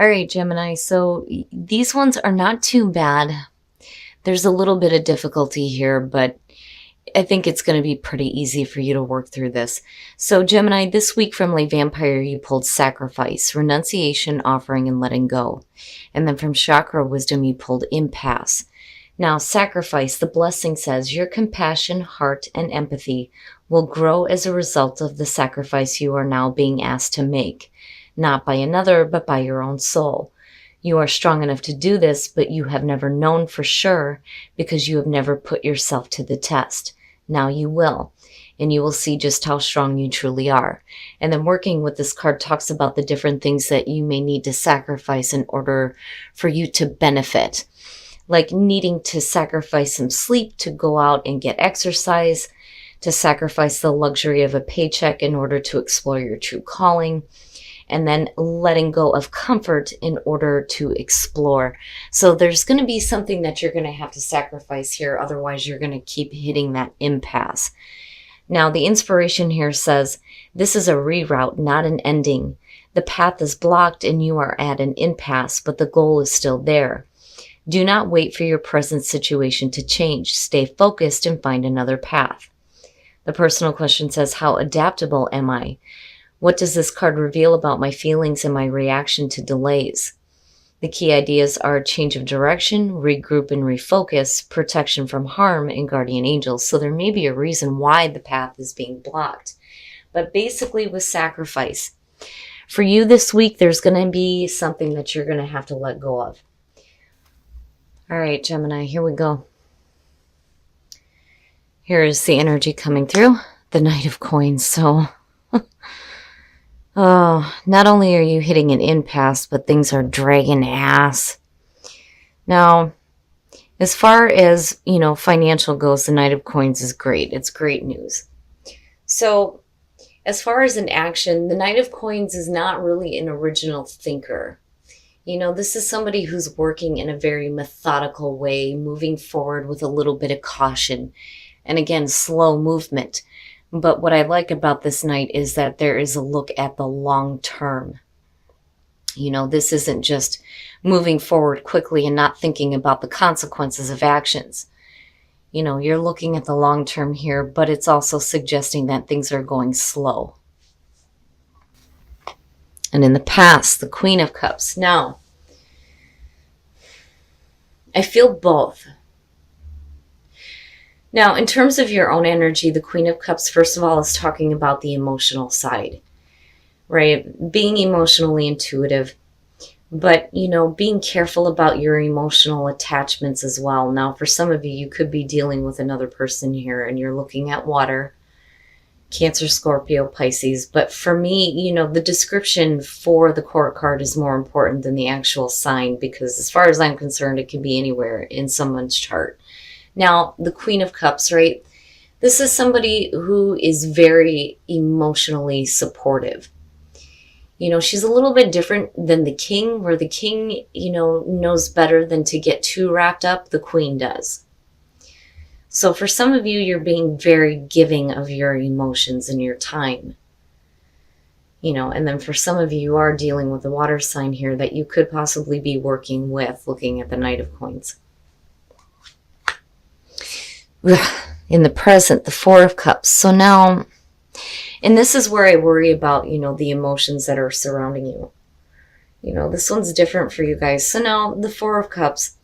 All right, Gemini. So these ones are not too bad. There's a little bit of difficulty here, but I think it's going to be pretty easy for you to work through this. So Gemini, this week from Lay Vampire, you pulled Sacrifice, Renunciation, Offering, and Letting Go. And then from Chakra Wisdom, you pulled Impasse. Now, Sacrifice, the blessing says, your compassion, heart, and empathy will grow as a result of the sacrifice you are now being asked to make. Not by another, but by your own soul. You are strong enough to do this, but you have never known for sure because you have never put yourself to the test. Now you will, and you will see just how strong you truly are. And then working with this card talks about the different things that you may need to sacrifice in order for you to benefit. Like needing to sacrifice some sleep to go out and get exercise, to sacrifice the luxury of a paycheck in order to explore your true calling, and then letting go of comfort in order to explore. So there's going to be something that you're going to have to sacrifice here. Otherwise, you're going to keep hitting that impasse. Now, the inspiration here says, this is a reroute, not an ending. The path is blocked and you are at an impasse, but the goal is still there. Do not wait for your present situation to change. Stay focused and find another path. The personal question says, how adaptable am I? What does this card reveal about my feelings and my reaction to delays? The key ideas are change of direction, regroup and refocus, protection from harm, and guardian angels. So there may be a reason why the path is being blocked. But basically with sacrifice, for you this week, there's going to be something that you're going to have to let go of. All right, Gemini, here we go. Here is the energy coming through, the Knight of Coins. So... oh, not only are you hitting an impasse, but things are dragging ass. Now, as far as, financial goes, the Knight of Coins is great. It's great news. So, as far as an action, the Knight of Coins is not really an original thinker. This is somebody who's working in a very methodical way, moving forward with a little bit of caution. And again, slow movement. But what I like about this Knight is that there is a look at the long term. This isn't just moving forward quickly and not thinking about the consequences of actions. You're looking at the long term here, but it's also suggesting that things are going slow. And in the past, the Queen of Cups. Now, I feel both. Now, in terms of your own energy, the Queen of Cups, first of all, is talking about the emotional side, right? Being emotionally intuitive, but, being careful about your emotional attachments as well. Now, for some of you, you could be dealing with another person here and you're looking at water, Cancer, Scorpio, Pisces. But for me, the description for the court card is more important than the actual sign because as far as I'm concerned, it can be anywhere in someone's chart. Now, the Queen of Cups, right? This is somebody who is very emotionally supportive. She's a little bit different than the King, where the King, knows better than to get too wrapped up. The Queen does. So for some of you, you're being very giving of your emotions and your time. And then for some of you, you are dealing with a water sign here that you could possibly be working with, looking at the Knight of Coins. In the present, the Four of Cups. So now, and this is where I worry about, the emotions that are surrounding you. This one's different for you guys. So now, the Four of Cups,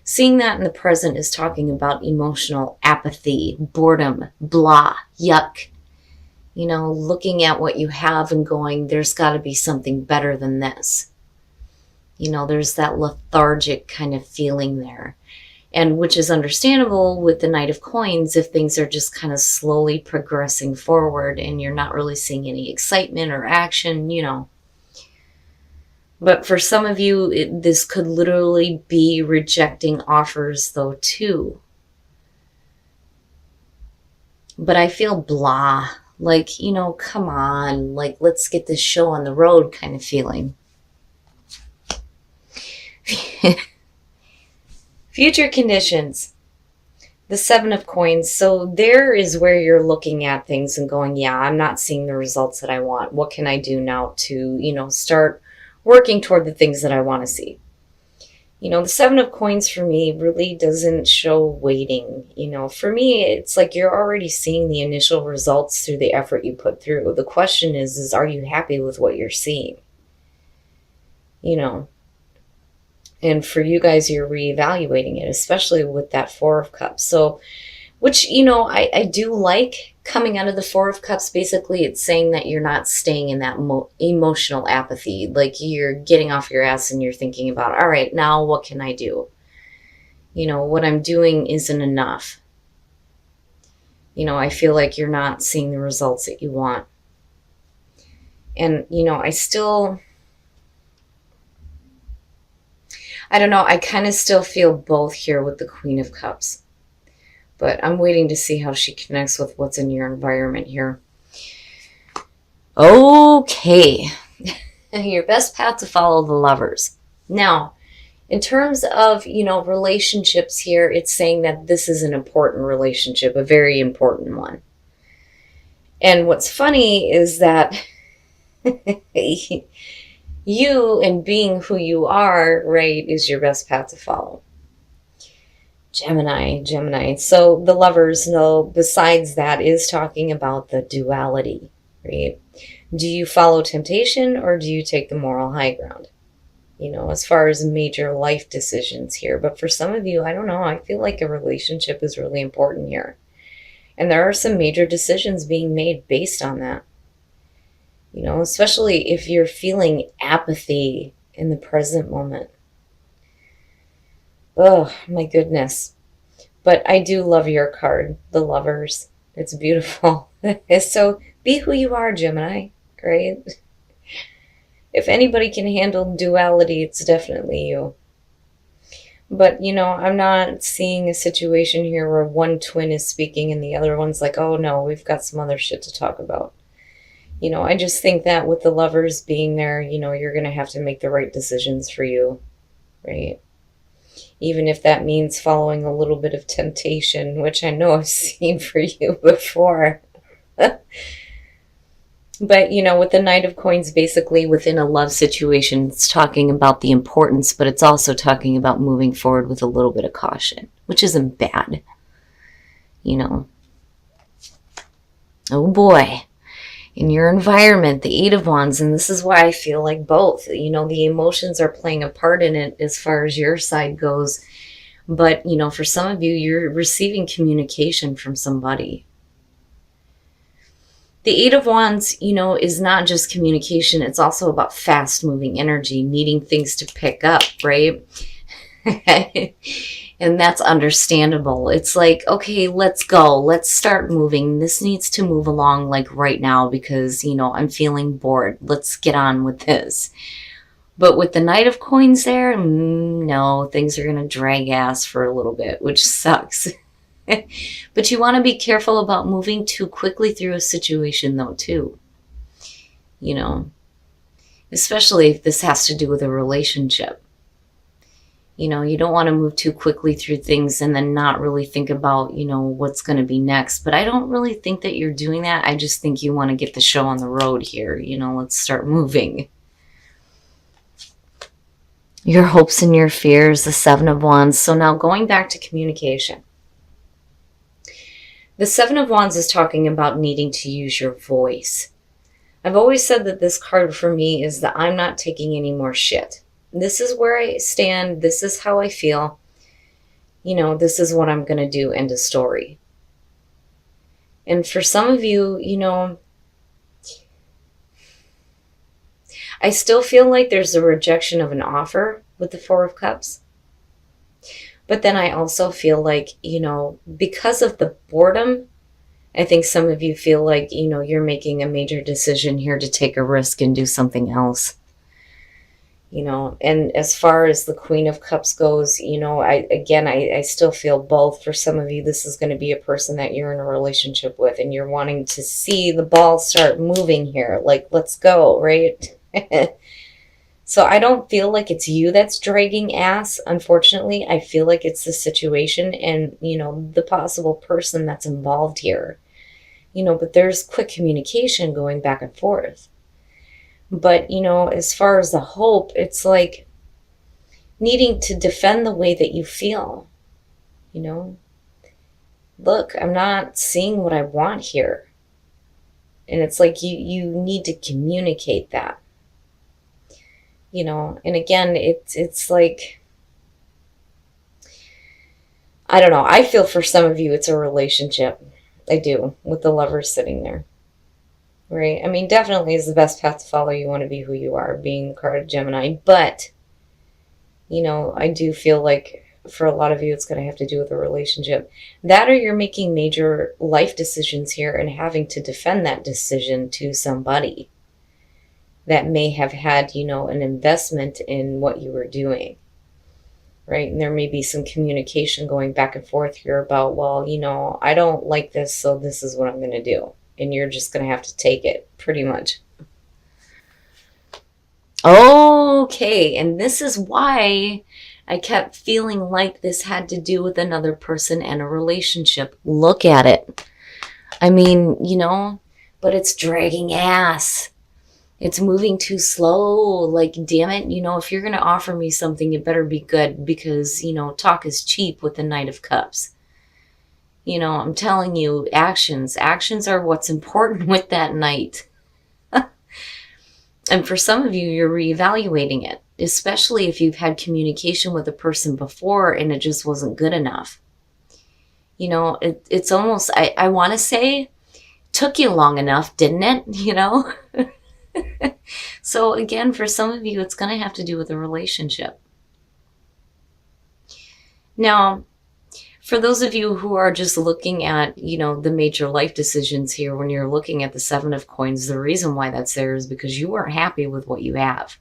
seeing that in the present is talking about emotional apathy, boredom, blah, yuck. Looking at what you have and going, there's got to be something better than this. There's that lethargic kind of feeling there. And which is understandable with the Knight of Coins if things are just kind of slowly progressing forward and you're not really seeing any excitement or action, But for some of you, this could literally be rejecting offers though too. But I feel blah, like, come on, like, let's get this show on the road kind of feeling. Future conditions. The Seven of Coins. So there is where you're looking at things and going, yeah, I'm not seeing the results that I want. What can I do now to, start working toward the things that I want to see. You know, the Seven of Coins for me really doesn't show waiting. You know, for me, it's like you're already seeing the initial results through the effort you put through. The question is are you happy with what you're seeing? You know, and for you guys, you're reevaluating it, especially with that Four of Cups. So, which, you know, I do like coming out of the Four of Cups. Basically, it's saying that you're not staying in that emotional apathy. Like you're getting off your ass and you're thinking about, all right, now what can I do? You know, what I'm doing isn't enough. You know, I feel like you're not seeing the results that you want. And, you know, I don't know, I kind of still feel both here with the Queen of Cups. But I'm waiting to see how she connects with what's in your environment here. Okay. Your best path to follow, the Lovers. Now, in terms of, you know, relationships here, it's saying that this is an important relationship, a very important one. And what's funny is that you and being who you are, right, is your best path to follow. Gemini. So the Lovers, no, besides that, is talking about the duality, right? Do you follow temptation or do you take the moral high ground? You know, as far as major life decisions here. But for some of you, I don't know, I feel like a relationship is really important here. And there are some major decisions being made based on that. You know, especially if you're feeling apathy in the present moment. Oh, my goodness. But I do love your card, the Lovers. It's beautiful. So be who you are, Gemini, right? If anybody can handle duality, it's definitely you. But, you know, I'm not seeing a situation here where one twin is speaking and the other one's like, oh no, we've got some other shit to talk about. You know, I just think that with the Lovers being there, you know, you're going to have to make the right decisions for you, right? Even if that means following a little bit of temptation, which I know I've seen for you before. But, you know, with the Knight of Coins, basically within a love situation, it's talking about the importance, but it's also talking about moving forward with a little bit of caution, which isn't bad, you know. Oh boy. In your environment, the Eight of Wands, and this is why I feel like both, you know, the emotions are playing a part in it as far as your side goes. But, you know, for some of you, you're receiving communication from somebody. The Eight of Wands, you know, is not just communication. It's also about fast moving energy, needing things to pick up, right? And that's understandable. It's like, okay, let's go. Let's start moving. This needs to move along like right now because, you know, I'm feeling bored. Let's get on with this. But with the Knight of Coins there, no, things are going to drag ass for a little bit, which sucks. But you want to be careful about moving too quickly through a situation though, too. You know, especially if this has to do with a relationship. You know, you don't want to move too quickly through things and then not really think about, you know, what's going to be next. But I don't really think that you're doing that. I just think you want to get the show on the road here. You know, let's start moving. Your hopes and your fears, the Seven of Wands. So now going back to communication. The Seven of Wands is talking about needing to use your voice. I've always said that this card for me is that I'm not taking any more shit. This is where I stand. This is how I feel. You know, this is what I'm going to do. End of story. And for some of you, you know, I still feel like there's a rejection of an offer with the Four of Cups. But then I also feel like, you know, because of the boredom, I think some of you feel like, you know, you're making a major decision here to take a risk and do something else. You know, and as far as the Queen of Cups goes, you know, I still feel both. For some of you, this is going to be a person that you're in a relationship with and you're wanting to see the ball start moving here. Like, let's go, right? So I don't feel like it's you that's dragging ass. Unfortunately, I feel like it's the situation and, you know, the possible person that's involved here. You know, but there's quick communication going back and forth. But, as far as the hope, it's like needing to defend the way that you feel, you know? Look, I'm not seeing what I want here. And it's like you need to communicate that, And again, it's like, I don't know. I feel for some of you it's a relationship. I do, with the lovers sitting there. Right? I mean, definitely is the best path to follow. You want to be who you are, being the card of Gemini. But, I do feel like for a lot of you, it's going to have to do with a relationship. That, or you're making major life decisions here and having to defend that decision to somebody that may have had, an investment in what you were doing. Right? And there may be some communication going back and forth here about, well, I don't like this, so this is what I'm going to do. And you're just going to have to take it, pretty much. Okay, and this is why I kept feeling like this had to do with another person and a relationship. Look at it. I mean, but it's dragging ass. It's moving too slow. Like, damn it, if you're going to offer me something, it better be good because, talk is cheap with the Knight of Cups. I'm telling you, actions are what's important with that Knight. And for some of you, you're reevaluating it, especially if you've had communication with a person before and it just wasn't good enough. It's almost, I want to say, took you long enough, didn't it? So again, for some of you, it's going to have to do with a relationship. Now, for those of you who are just looking at, the major life decisions here, when you're looking at the Seven of Coins, the reason why that's there is because you weren't happy with what you have.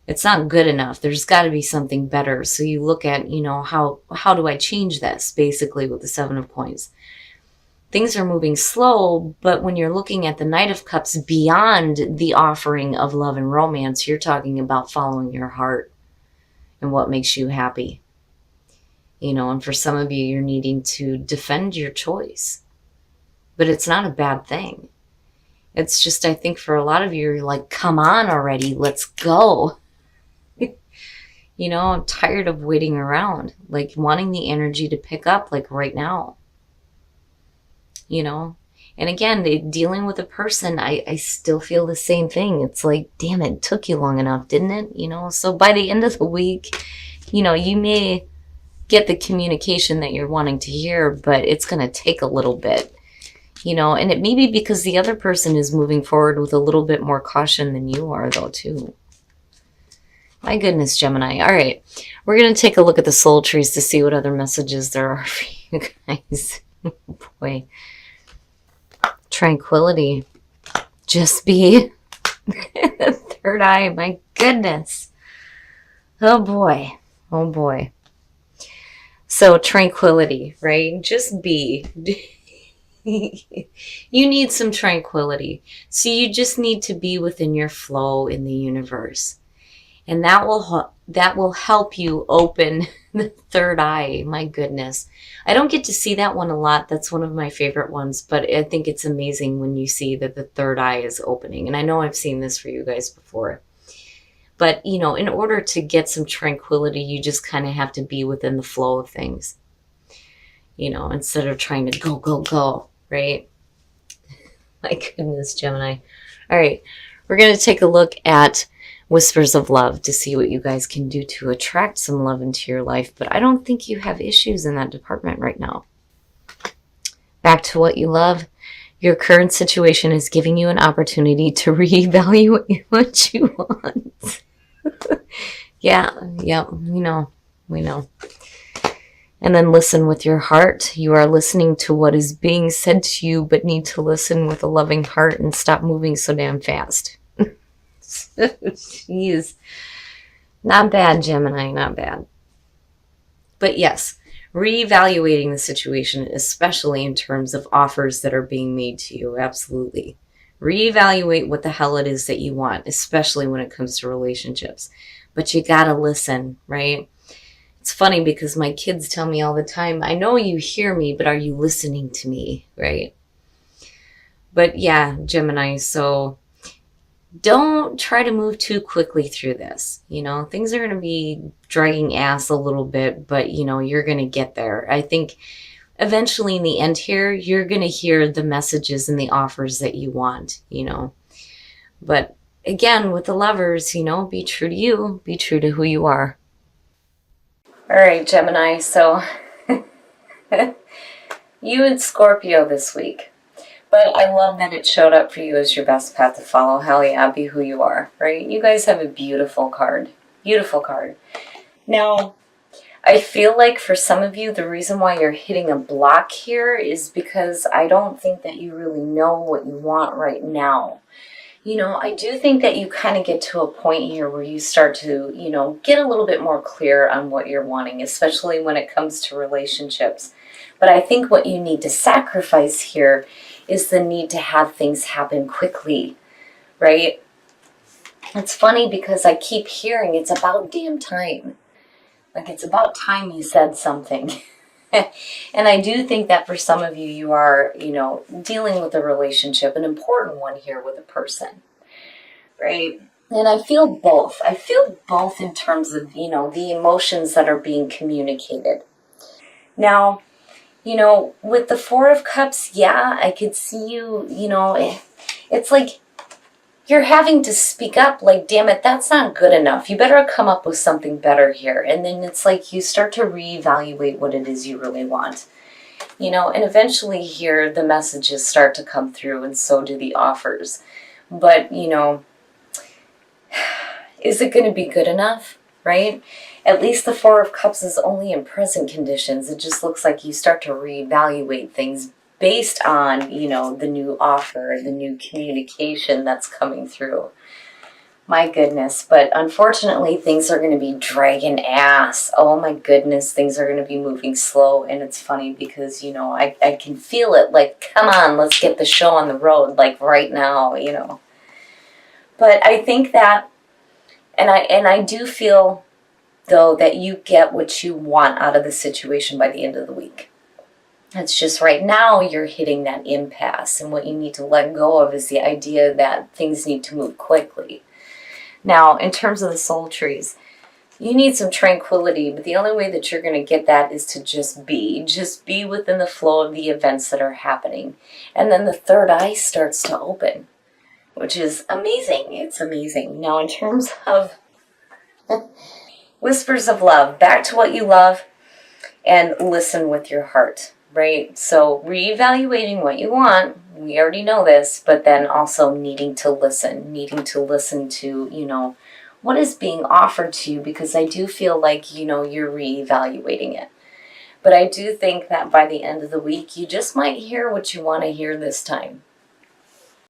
It's not good enough. There's got to be something better. So you look at, how do I change this, basically, with the Seven of Coins. Things are moving slow, but when you're looking at the Knight of Cups beyond the offering of love and romance, you're talking about following your heart and what makes you happy. And for some of you, you're needing to defend your choice. But it's not a bad thing. It's just, I think for a lot of you, you're like, come on already, let's go. I'm tired of waiting around, like wanting the energy to pick up, like right now. And again, dealing with a person, I still feel the same thing. It's like, damn it took you long enough, didn't it? So by the end of the week, you may get the communication that you're wanting to hear, but it's going to take a little bit, and it may be because the other person is moving forward with a little bit more caution than you are, though, too. My goodness, Gemini. All right, we're going to take a look at the soul trees to see what other messages there are for you guys. Boy. Tranquility. Just be. Third eye, my goodness. Oh boy. Oh boy. So tranquility, right? Just be. You need some tranquility. So you just need to be within your flow in the universe. And that will help you open the third eye. My goodness. I don't get to see that one a lot. That's one of my favorite ones, but I think it's amazing when you see that the third eye is opening. And I know I've seen this for you guys before. But, in order to get some tranquility, you just kind of have to be within the flow of things. Instead of trying to go, go, go, right? My goodness, Gemini. All right, we're going to take a look at Whispers of Love to see what you guys can do to attract some love into your life. But I don't think you have issues in that department right now. Back to what you love. Your current situation is giving you an opportunity to reevaluate what you want. Yeah, we know. And then listen with your heart. You are listening to what is being said to you, but need to listen with a loving heart and stop moving so damn fast. Jeez. Not bad, Gemini, not bad. But yes, reevaluating the situation, especially in terms of offers that are being made to you. Absolutely. Reevaluate what the hell it is that you want, especially when it comes to relationships. But you gotta listen, right? It's funny because my kids tell me all the time, I know you hear me, but are you listening to me, right? But yeah, Gemini, so don't try to move too quickly through this. Things are going to be dragging ass a little bit, but you're going to get there. I think eventually in the end here, you're going to hear the messages and the offers that you want. But again, with the lovers, be true to you, be true to who you are. All right, Gemini. So you and Scorpio this week. But I love that it showed up for you as your best path to follow. Hell yeah, be who you are, right? You guys have a beautiful card. Beautiful card. Now, I feel like for some of you, the reason why you're hitting a block here is because I don't think that you really know what you want right now. I do think that you kind of get to a point here where you start to, get a little bit more clear on what you're wanting, especially when it comes to relationships. But I think what you need to sacrifice here is the need to have things happen quickly, right? It's funny because I keep hearing it's about damn time. Like it's about time you said something. And I do think that for some of you, you are, dealing with a relationship, an important one here with a person, right? And I feel both. I feel both in terms of, the emotions that are being communicated. Now, with the Four of Cups, yeah, I could see you, it's like you're having to speak up, like, damn it, that's not good enough. You better come up with something better here. And then it's like you start to reevaluate what it is you really want. And eventually here the messages start to come through and so do the offers. But, is it going to be good enough, right? At least the Four of Cups is only in present conditions. It just looks like you start to reevaluate things based on, the new offer, the new communication that's coming through. My goodness. But unfortunately, things are going to be dragging ass. Oh my goodness, things are going to be moving slow. And it's funny because, I can feel it. Like, come on, let's get the show on the road, like right now, But I think that, and I do feel, though, that you get what you want out of the situation by the end of the week. It's just right now you're hitting that impasse, and what you need to let go of is the idea that things need to move quickly. Now, in terms of the soul trees, you need some tranquility, but the only way that you're going to get that is to just be. Just be within the flow of the events that are happening. And then the third eye starts to open, which is amazing. It's amazing. Now, in terms of whispers of love, back to what you love and listen with your heart, right? So reevaluating what you want, we already know this, but then also needing to listen to, what is being offered to you, because I do feel like, you're reevaluating it. But I do think that by the end of the week, you just might hear what you want to hear this time.